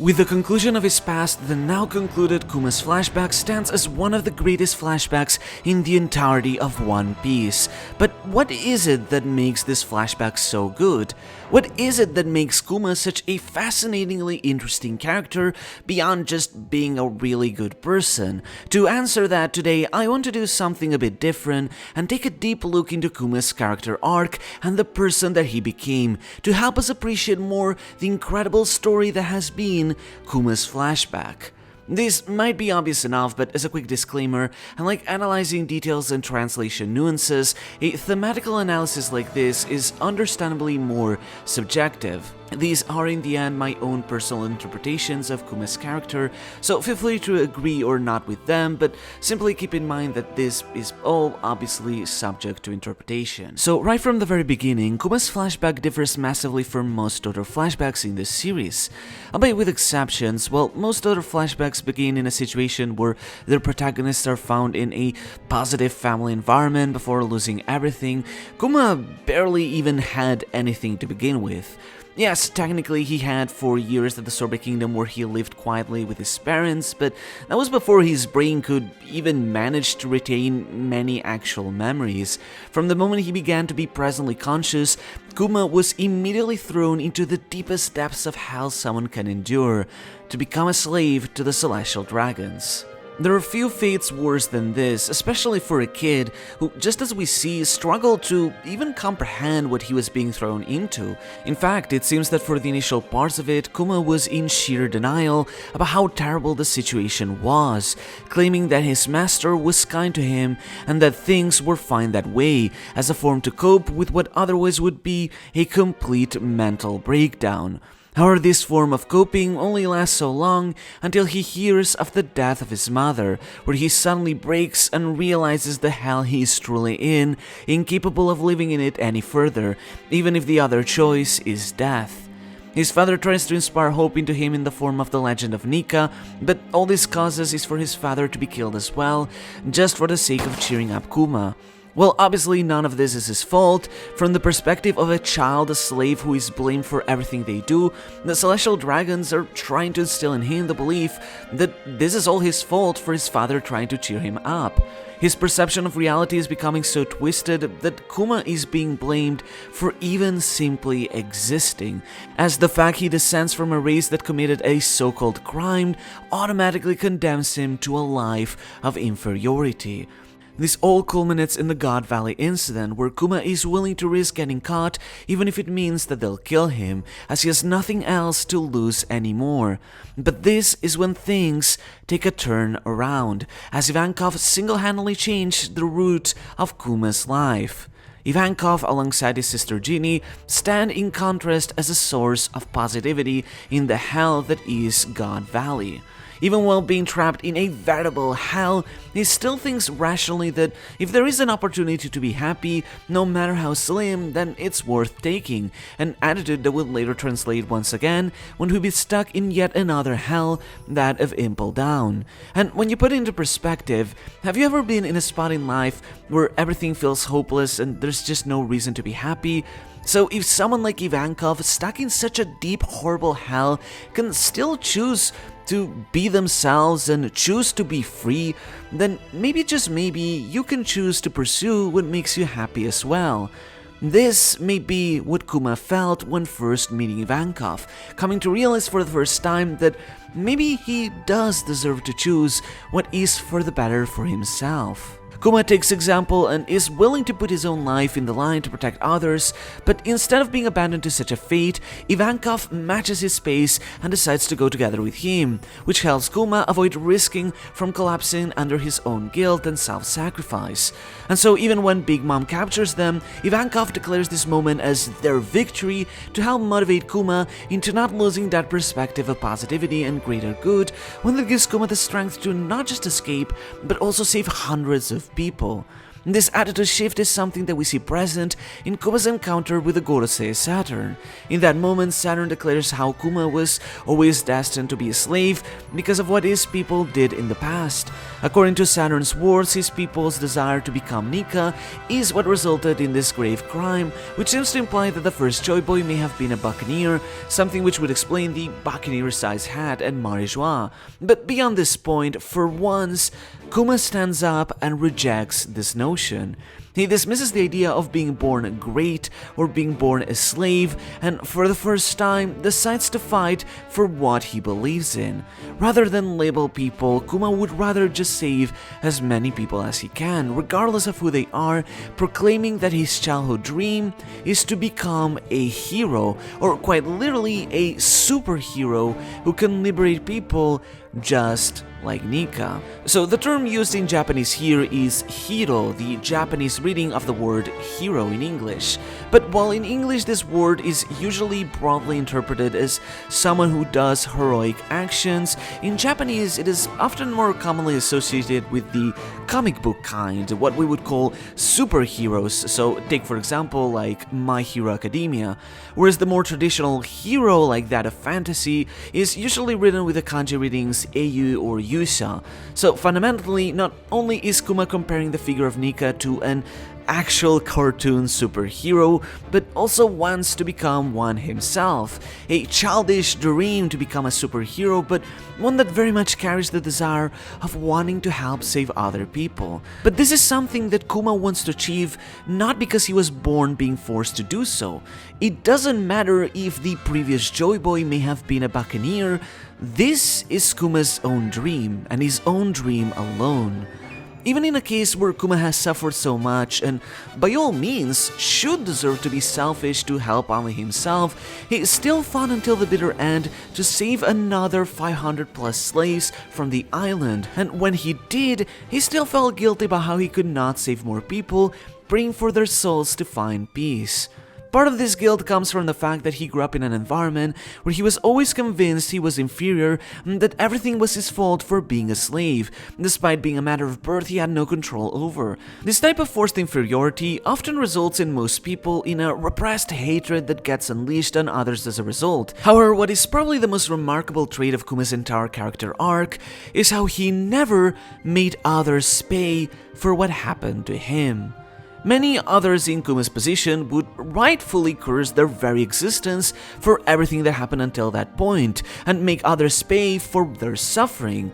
With the conclusion of his past, the now concluded Kuma's flashback stands as one of the greatest flashbacks in the entirety of One Piece. But what is it that makes this flashback so good? What is it that makes Kuma such a fascinatingly interesting character beyond just being a really good person? To answer that today, I want to do something a bit different and take a deep look into Kuma's character arc and the person that he became to help us appreciate more the incredible story that has been Kuma's flashback. This might be obvious enough, but as a quick disclaimer, unlike analyzing details and translation nuances, a thematical analysis like this is understandably more subjective. These are in the end my own personal interpretations of Kuma's character, so feel free to agree or not with them, but simply keep in mind that this is all obviously subject to interpretation. So right from the very beginning, Kuma's flashback differs massively from most other flashbacks in this series. Albeit with exceptions, well, most other flashbacks begin in a situation where their protagonists are found in a positive family environment before losing everything. Kuma barely even had anything to begin with. Yes, technically he had 4 years at the Sorbet Kingdom where he lived quietly with his parents, but that was before his brain could even manage to retain many actual memories. From the moment he began to be presently conscious, Kuma was immediately thrown into the deepest depths of hell someone can endure, to become a slave to the celestial dragons. There are few fates worse than this, especially for a kid who, just as we see, struggled to even comprehend what he was being thrown into. In fact, it seems that for the initial parts of it, Kuma was in sheer denial about how terrible the situation was, claiming that his master was kind to him and that things were fine that way, as a form to cope with what otherwise would be a complete mental breakdown. However, this form of coping only lasts so long until he hears of the death of his mother, where he suddenly breaks and realizes the hell he is truly in, incapable of living in it any further, even if the other choice is death. His father tries to inspire hope into him in the form of the legend of Nika, but all this causes is for his father to be killed as well, just for the sake of cheering up Kuma. Well, obviously none of this is his fault. From the perspective of a child, a slave who is blamed for everything they do, the celestial dragons are trying to instill in him the belief that this is all his fault for his father trying to cheer him up. His perception of reality is becoming so twisted that Kuma is being blamed for even simply existing, as the fact he descends from a race that committed a so-called crime automatically condemns him to a life of inferiority. This all culminates in the God Valley incident, where Kuma is willing to risk getting caught even if it means that they'll kill him, as he has nothing else to lose anymore. But this is when things take a turn around, as Ivankov single-handedly changed the route of Kuma's life. Ivankov, alongside his sister Ginny, stand in contrast as a source of positivity in the hell that is God Valley. Even while being trapped in a veritable hell, he still thinks rationally that if there is an opportunity to be happy, no matter how slim, then it's worth taking, an attitude that will later translate once again when he'll be stuck in yet another hell, that of Impel Down. And when you put it into perspective, have you ever been in a spot in life where everything feels hopeless and there's just no reason to be happy? So if someone like Ivankov, stuck in such a deep, horrible hell, can still choose to be themselves and choose to be free, then maybe, just maybe, you can choose to pursue what makes you happy as well. This may be what Kuma felt when first meeting Ivankov, coming to realize for the first time that maybe he does deserve to choose what is for the better for himself. Kuma takes example and is willing to put his own life in the line to protect others, but instead of being abandoned to such a fate, Ivankov matches his pace and decides to go together with him, which helps Kuma avoid risking from collapsing under his own guilt and self-sacrifice. And so even when Big Mom captures them, Ivankov declares this moment as their victory to help motivate Kuma into not losing that perspective of positivity and greater good, one that gives Kuma the strength to not just escape, but also save hundreds of people. This attitude shift is something that we see present in Kuma's encounter with the Gorosei Saturn. In that moment, Saturn declares how Kuma was always destined to be a slave because of what his people did in the past. According to Saturn's words, his people's desire to become Nika is what resulted in this grave crime, which seems to imply that the first Joy Boy may have been a Buccaneer, something which would explain the Buccaneer-sized hat and marijuana. But beyond this point, for once, Kuma stands up and rejects this notion. He dismisses the idea of being born great or being born a slave, and for the first time decides to fight for what he believes in. Rather than label people, Kuma would rather just save as many people as he can, regardless of who they are, proclaiming that his childhood dream is to become a hero, or quite literally a superhero who can liberate people just like Nika. So the term used in Japanese here is hiro, the Japanese reading of the word hero in English. But while in English this word is usually broadly interpreted as someone who does heroic actions, in Japanese it is often more commonly associated with the comic book kind, what we would call superheroes. So take for example like My Hero Academia, whereas the more traditional hero like that of fantasy is usually written with the kanji readings Eiyu or Yusha. So fundamentally, not only is Kuma comparing the figure of Nika to an actual cartoon superhero, but also wants to become one himself. A childish dream to become a superhero, but one that very much carries the desire of wanting to help save other people. But this is something that Kuma wants to achieve not because he was born being forced to do so. It doesn't matter if the previous Joy Boy may have been a Buccaneer. This is Kuma's own dream, and his own dream alone. Even in a case where Kuma has suffered so much and by all means should deserve to be selfish to help only himself, he still fought until the bitter end to save another 500 plus slaves from the island, and when he did, he still felt guilty about how he could not save more people, praying for their souls to find peace. Part of this guilt comes from the fact that he grew up in an environment where he was always convinced he was inferior and that everything was his fault for being a slave, despite being a matter of birth he had no control over. This type of forced inferiority often results in most people in a repressed hatred that gets unleashed on others as a result. However, what is probably the most remarkable trait of Kuma's entire character arc is how he never made others pay for what happened to him. Many others in Kuma's position would rightfully curse their very existence for everything that happened until that point, and make others pay for their suffering.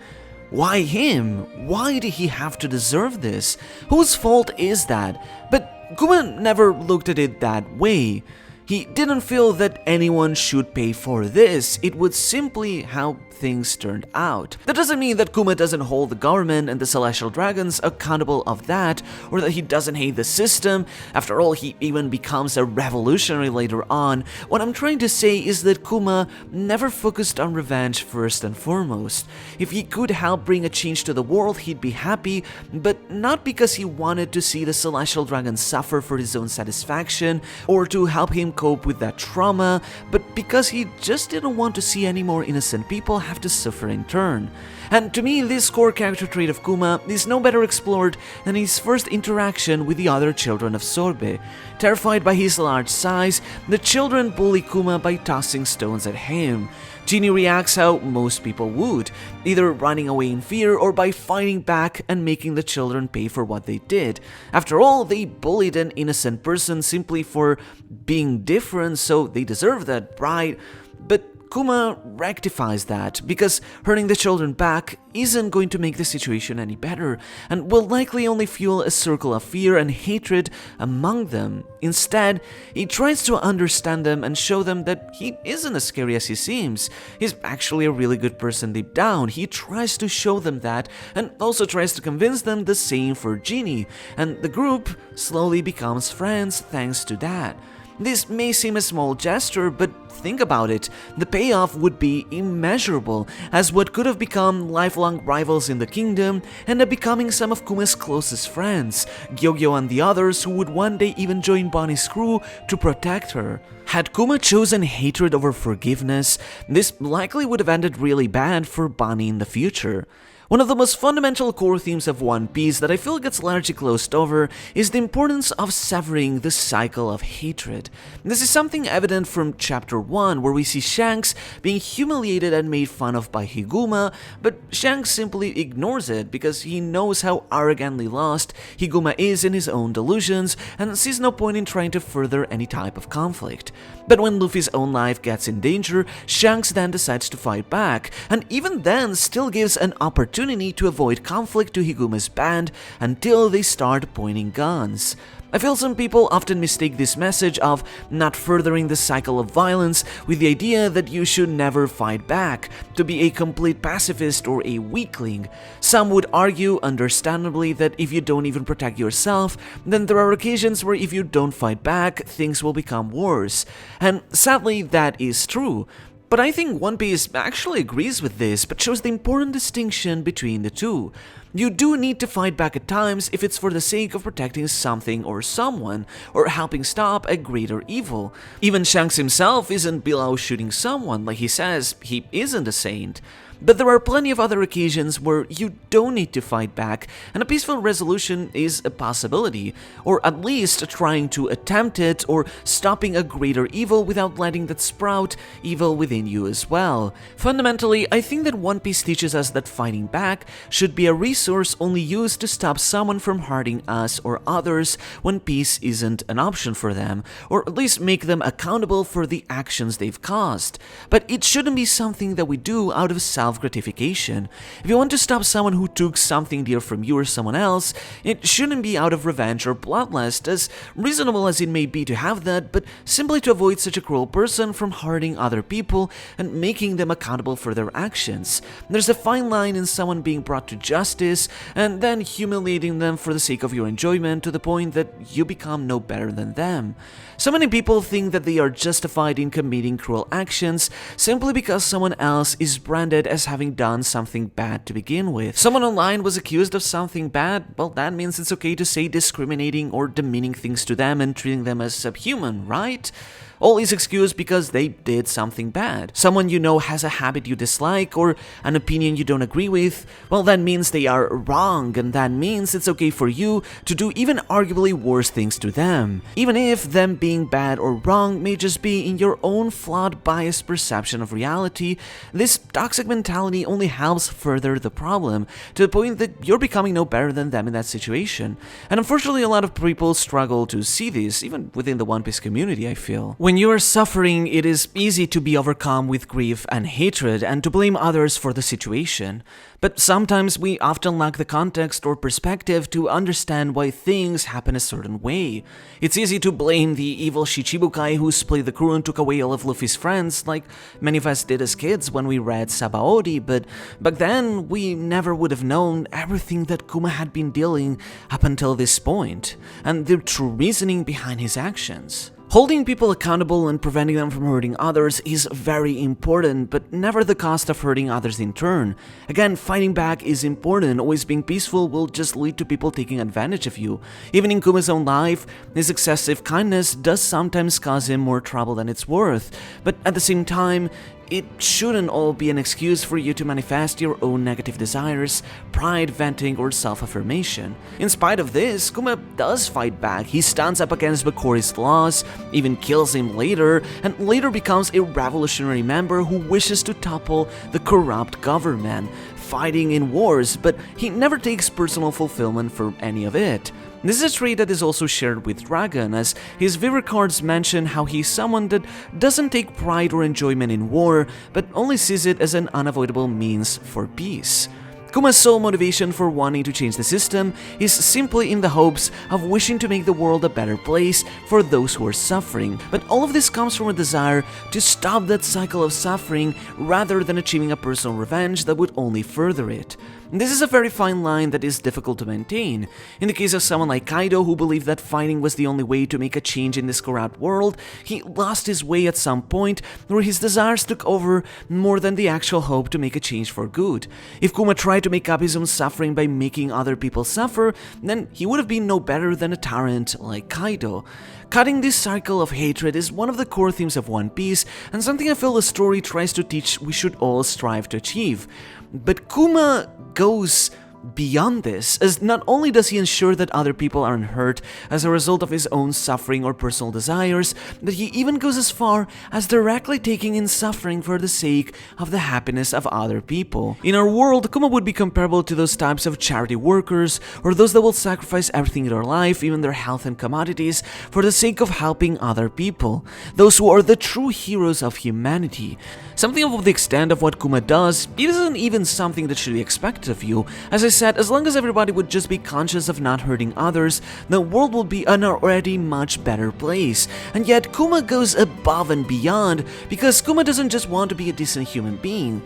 Why him? Why did he have to deserve this? Whose fault is that? But Kuma never looked at it that way. He didn't feel that anyone should pay for this, it was simply how things turned out. That doesn't mean that Kuma doesn't hold the government and the Celestial Dragons accountable of that, or that he doesn't hate the system. After all, he even becomes a revolutionary later on. What I'm trying to say is that Kuma never focused on revenge first and foremost. If he could help bring a change to the world, he'd be happy, but not because he wanted to see the Celestial Dragons suffer for his own satisfaction, or to help him cope with that trauma, but because he just didn't want to see any more innocent people have to suffer in turn. And to me, this core character trait of Kuma is no better explored than his first interaction with the other children of Sorbe. Terrified by his large size, the children bully Kuma by tossing stones at him. Genie reacts how most people would, either running away in fear or by fighting back and making the children pay for what they did. After all, they bullied an innocent person simply for being different, so they deserve that, right? But Kuma rectifies that, because hurting the children back isn't going to make the situation any better, and will likely only fuel a circle of fear and hatred among them. Instead, he tries to understand them and show them that he isn't as scary as he seems. He's actually a really good person deep down. He tries to show them that, and also tries to convince them the same for Genie, and the group slowly becomes friends thanks to that. This may seem a small gesture, but think about it, the payoff would be immeasurable, as what could have become lifelong rivals in the kingdom end up becoming some of Kuma's closest friends, Gyogyo and the others who would one day even join Bonnie's crew to protect her. Had Kuma chosen hatred over forgiveness, this likely would have ended really bad for Bonnie in the future. One of the most fundamental core themes of One Piece that I feel gets largely closed over is the importance of severing the cycle of hatred. This is something evident from Chapter 1, where we see Shanks being humiliated and made fun of by Higuma, but Shanks simply ignores it because he knows how arrogantly lost Higuma is in his own delusions and sees no point in trying to further any type of conflict. But when Luffy's own life gets in danger, Shanks then decides to fight back, and even then still gives an opportunity to avoid conflict to Higuma's band until they start pointing guns. I feel some people often mistake this message of not furthering the cycle of violence with the idea that you should never fight back, to be a complete pacifist or a weakling. Some would argue, understandably, that if you don't even protect yourself, then there are occasions where if you don't fight back, things will become worse. And sadly, that is true. But I think One Piece actually agrees with this, but shows the important distinction between the two. You do need to fight back at times if it's for the sake of protecting something or someone, or helping stop a greater evil. Even Shanks himself isn't below shooting someone, like he says he isn't a saint. But there are plenty of other occasions where you don't need to fight back, and a peaceful resolution is a possibility, or at least trying to attempt it, or stopping a greater evil without letting that sprout evil within you as well. Fundamentally, I think that One Piece teaches us that fighting back should be a resource only used to stop someone from hurting us or others when peace isn't an option for them, or at least make them accountable for the actions they've caused. But it shouldn't be something that we do out of self-gratification. If you want to stop someone who took something dear from you or someone else, it shouldn't be out of revenge or bloodlust, as reasonable as it may be to have that, but simply to avoid such a cruel person from hurting other people and making them accountable for their actions. There's a fine line in someone being brought to justice and then humiliating them for the sake of your enjoyment to the point that you become no better than them. So many people think that they are justified in committing cruel actions simply because someone else is branded as having done something bad to begin with. Someone online was accused of something bad, well, that means it's okay to say discriminating or demeaning things to them and treating them as subhuman, right? All is excused because they did something bad. Someone you know has a habit you dislike or an opinion you don't agree with, well, that means they are wrong, and that means it's okay for you to do even arguably worse things to them, even if them being bad or wrong may just be in your own flawed, biased perception of reality. This toxic mentality only helps further the problem, to the point that you're becoming no better than them in that situation. And unfortunately, a lot of people struggle to see this, even within the One Piece community, I feel. When you are suffering, it is easy to be overcome with grief and hatred and to blame others for the situation. But sometimes we often lack the context or perspective to understand why things happen a certain way. It's easy to blame the evil Shichibukai who split the crew and took away all of Luffy's friends, like many of us did as kids when we read Sabaody, but back then we never would have known everything that Kuma had been dealing up until this point, and the true reasoning behind his actions. Holding people accountable and preventing them from hurting others is very important, but never the cost of hurting others in turn. Again, fighting back is important. Always being peaceful will just lead to people taking advantage of you. Even in Kuma's own life, his excessive kindness does sometimes cause him more trouble than it's worth. But at the same time, it shouldn't all be an excuse for you to manifest your own negative desires, pride, venting, or self-affirmation. In spite of this, Kuma does fight back. He stands up against Buccaneer's laws, even kills him later, and later becomes a revolutionary member who wishes to topple the corrupt government, fighting in wars, but he never takes personal fulfillment for any of it. This is a trait that is also shared with Dragon, as his Viver cards mention how he's someone that doesn't take pride or enjoyment in war, but only sees it as an unavoidable means for peace. Kuma's sole motivation for wanting to change the system is simply in the hopes of wishing to make the world a better place for those who are suffering. But all of this comes from a desire to stop that cycle of suffering rather than achieving a personal revenge that would only further it. This is a very fine line that is difficult to maintain. In the case of someone like Kaido, who believed that fighting was the only way to make a change in this corrupt world, he lost his way at some point where his desires took over more than the actual hope to make a change for good. If Kuma tried to make up his own suffering by making other people suffer, then he would have been no better than a tyrant like Kaido. Cutting this cycle of hatred is one of the core themes of One Piece, and something I feel the story tries to teach we should all strive to achieve. But Kuma goes beyond this, as not only does he ensure that other people aren't hurt as a result of his own suffering or personal desires, but he even goes as far as directly taking in suffering for the sake of the happiness of other people. In our world, Kuma would be comparable to those types of charity workers, or those that will sacrifice everything in their life, even their health and commodities, for the sake of helping other people. Those who are the true heroes of humanity. Something of the extent of what Kuma does, it isn't even something that should be expected of you. As I said, as long as everybody would just be conscious of not hurting others, the world will be an already much better place. And yet Kuma goes above and beyond, because Kuma doesn't just want to be a decent human being,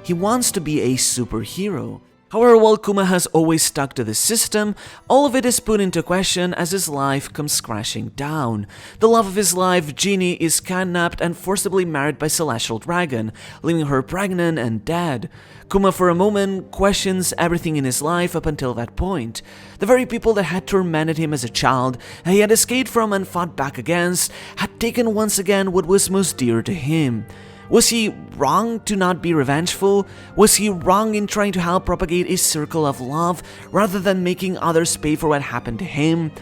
he wants to be a superhero. However, while Kuma has always stuck to the system, all of it is put into question as his life comes crashing down. The love of his life, Genie, is kidnapped and forcibly married by Celestial Dragon, leaving her pregnant and dead. Kuma for a moment questions everything in his life up until that point. The very people that had tormented him as a child, he had escaped from and fought back against, had taken once again what was most dear to him. Was he wrong to not be revengeful? Was he wrong in trying to help propagate a circle of love rather than making others pay for what happened to him?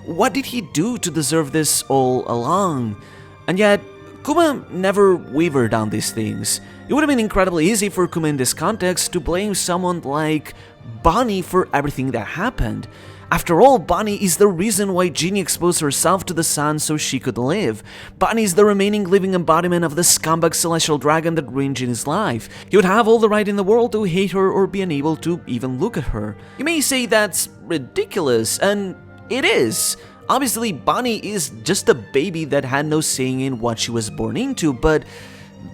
What did he do to deserve this all along? And yet, Kuma never wavered on these things. It would have been incredibly easy for Kuma in this context to blame someone like Bonnie for everything that happened. After all, Bonnie is the reason why Genie exposed herself to the sun so she could live. Bonnie is the remaining living embodiment of the scumbag Celestial Dragon that ruined Genie's life. He would have all the right in the world to hate her or be unable to even look at her. You may say that's ridiculous, and it is. Obviously, Bonnie is just a baby that had no saying in what she was born into, but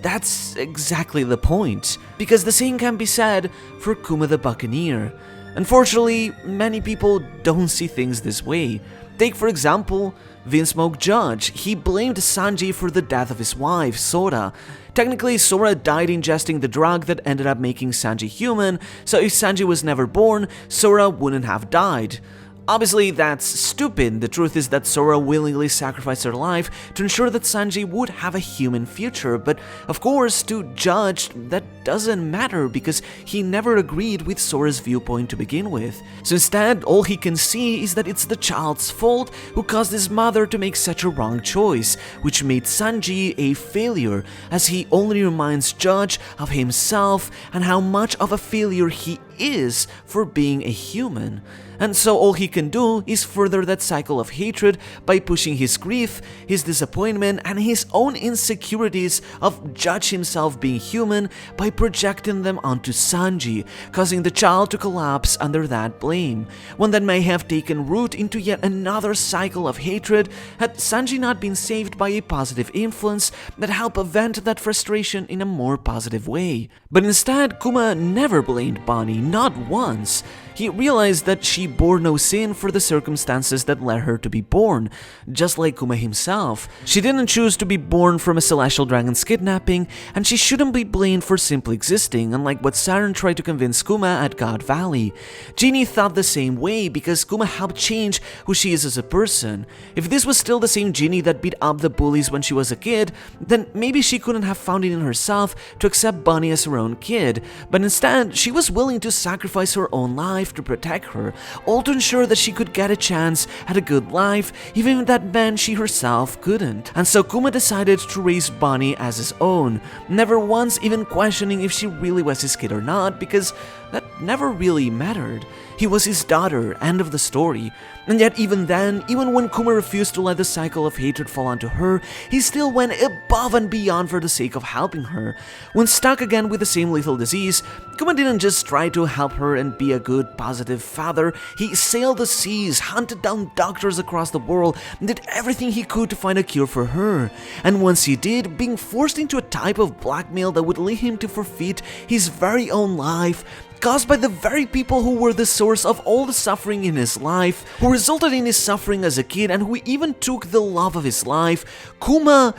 that's exactly the point. Because the same can be said for Kuma the Buccaneer. Unfortunately, many people don't see things this way. Take for example, Vince Smoke Judge. He blamed Sanji for the death of his wife, Sora. Technically, Sora died ingesting the drug that ended up making Sanji human, so if Sanji was never born, Sora wouldn't have died. Obviously, that's stupid. The truth is that Sora willingly sacrificed her life to ensure that Sanji would have a human future, but of course, to Judge, that doesn't matter because he never agreed with Sora's viewpoint to begin with. So instead, all he can see is that it's the child's fault who caused his mother to make such a wrong choice, which made Sanji a failure, as he only reminds Judge of himself and how much of a failure he is for being a human. And so all he can do is further that cycle of hatred by pushing his grief, his disappointment, and his own insecurities of Judge himself being human by projecting them onto Sanji, causing the child to collapse under that blame. One that may have taken root into yet another cycle of hatred had Sanji not been saved by a positive influence that helped vent that frustration in a more positive way. But instead, Kuma never blamed Bonnie, not once. He realized that she bore no sin for the circumstances that led her to be born, just like Kuma himself. She didn't choose to be born from a Celestial Dragon's kidnapping, and she shouldn't be blamed for simply existing, unlike what Saturn tried to convince Kuma at God Valley. Genie thought the same way because Kuma helped change who she is as a person. If this was still the same Genie that beat up the bullies when she was a kid, then maybe she couldn't have found it in herself to accept Bonnie as her own kid, but instead, she was willing to sacrifice her own life to protect her, all to ensure that she could get a chance at a good life, even if that meant she herself couldn't. And so Kuma decided to raise Bonnie as his own, never once even questioning if she really was his kid or not, because that never really mattered. He was his daughter, end of the story. And yet even then, even when Kuma refused to let the cycle of hatred fall onto her, he still went above and beyond for the sake of helping her. When stuck again with the same lethal disease, Kuma didn't just try to to help her and be a good, positive father, he sailed the seas, hunted down doctors across the world, and did everything he could to find a cure for her. And once he did, being forced into a type of blackmail that would lead him to forfeit his very own life, caused by the very people who were the source of all the suffering in his life, who resulted in his suffering as a kid, and who even took the love of his life, Kuma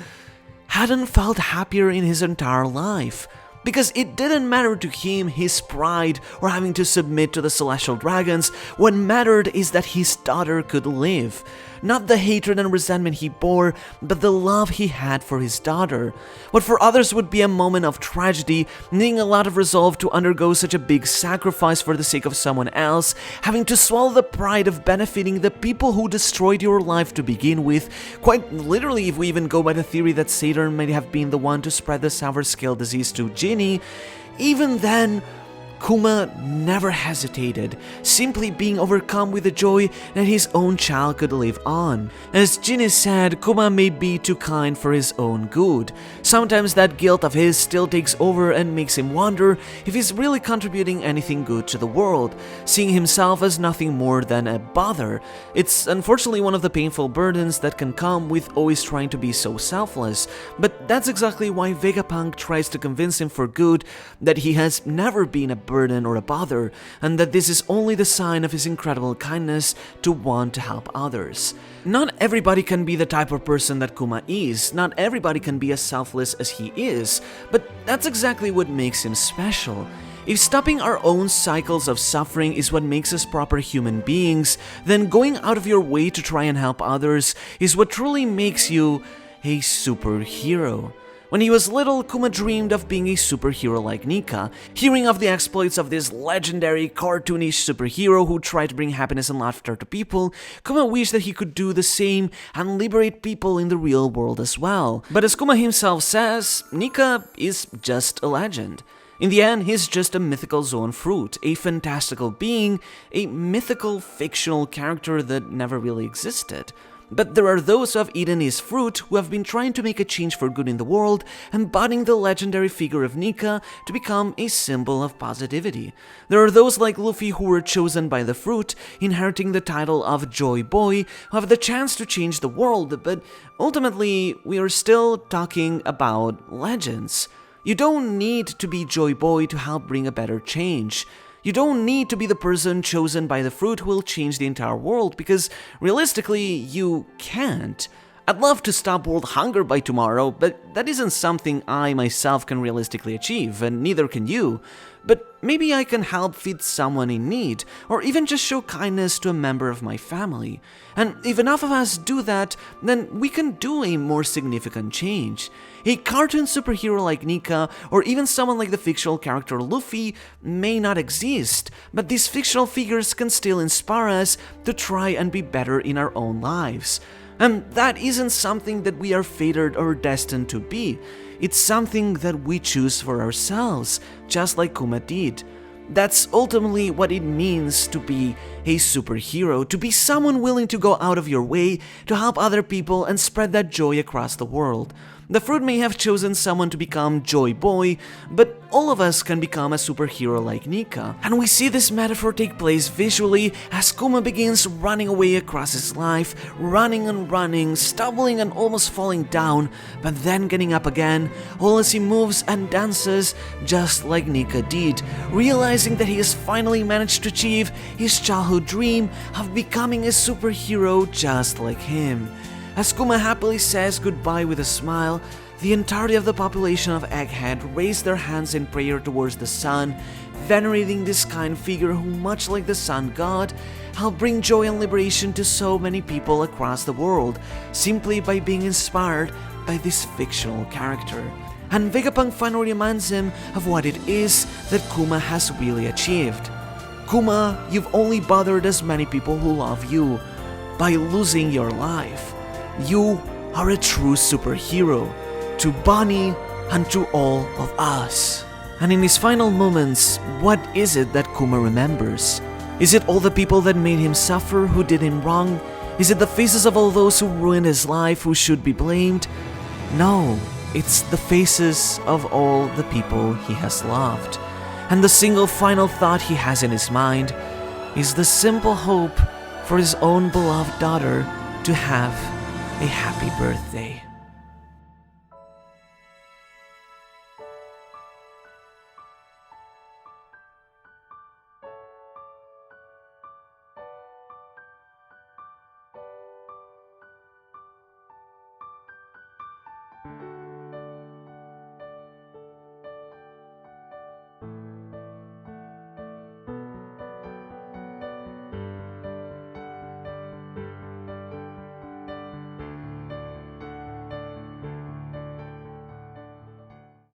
hadn't felt happier in his entire life. Because it didn't matter to him his pride or having to submit to the celestial dragons. What mattered is that his daughter could live. Not the hatred and resentment he bore, but the love he had for his daughter. What for others would be a moment of tragedy, needing a lot of resolve to undergo such a big sacrifice for the sake of someone else, having to swallow the pride of benefiting the people who destroyed your life to begin with. Quite literally, if we even go by the theory that Saturn might have been the one to spread the sour scale disease to Ginny, even then, Kuma never hesitated, simply being overcome with the joy that his own child could live on. As Ginny said, Kuma may be too kind for his own good. Sometimes that guilt of his still takes over and makes him wonder if he's really contributing anything good to the world, seeing himself as nothing more than a bother. It's unfortunately one of the painful burdens that can come with always trying to be so selfless, but that's exactly why Vegapunk tries to convince him for good that he has never been a burden or a bother, and that this is only the sign of his incredible kindness to want to help others. Not everybody can be the type of person that Kuma is, not everybody can be as selfless as he is, but that's exactly what makes him special. If stopping our own cycles of suffering is what makes us proper human beings, then going out of your way to try and help others is what truly makes you a superhero. When he was little, Kuma dreamed of being a superhero like Nika. Hearing of the exploits of this legendary, cartoonish superhero who tried to bring happiness and laughter to people, Kuma wished that he could do the same and liberate people in the real world as well. But as Kuma himself says, Nika is just a legend. In the end, he's just a mythical Zoan fruit, a fantastical being, a mythical, fictional character that never really existed. But there are those who have eaten his fruit who have been trying to make a change for good in the world, embodying the legendary figure of Nika to become a symbol of positivity. There are those like Luffy who were chosen by the fruit, inheriting the title of Joy Boy, who have the chance to change the world, but ultimately we are still talking about legends. You don't need to be Joy Boy to help bring a better change. You don't need to be the person chosen by the fruit who will change the entire world, because realistically, you can't. I'd love to stop world hunger by tomorrow, but that isn't something I myself can realistically achieve, and neither can you. But maybe I can help feed someone in need, or even just show kindness to a member of my family. And if enough of us do that, then we can do a more significant change. A cartoon superhero like Nika, or even someone like the fictional character Luffy, may not exist, but these fictional figures can still inspire us to try and be better in our own lives. And that isn't something that we are fated or destined to be. It's something that we choose for ourselves, just like Kuma did. That's ultimately what it means to be a superhero, to be someone willing to go out of your way to help other people and spread that joy across the world. The fruit may have chosen someone to become Joy Boy, but all of us can become a superhero like Nika. And we see this metaphor take place visually as Kuma begins running away across his life, running and running, stumbling and almost falling down, but then getting up again, all as he moves and dances just like Nika did, realizing that he has finally managed to achieve his childhood dream of becoming a superhero just like him. As Kuma happily says goodbye with a smile, the entirety of the population of Egghead raise their hands in prayer towards the sun, venerating this kind figure who, much like the sun god, helped bring joy and liberation to so many people across the world, simply by being inspired by this fictional character. And Vegapunk finally reminds him of what it is that Kuma has really achieved. Kuma, you've only bothered as many people who love you by losing your life. You are a true superhero to Bonnie and to all of us. And in his final moments, what is it that Kuma remembers? Is it all the people that made him suffer, who did him wrong? Is it the faces of all those who ruined his life, who should be blamed? No, it's the faces of all the people he has loved. and the single final thought he has in his mind is the simple hope for his own beloved daughter to have a happy birthday.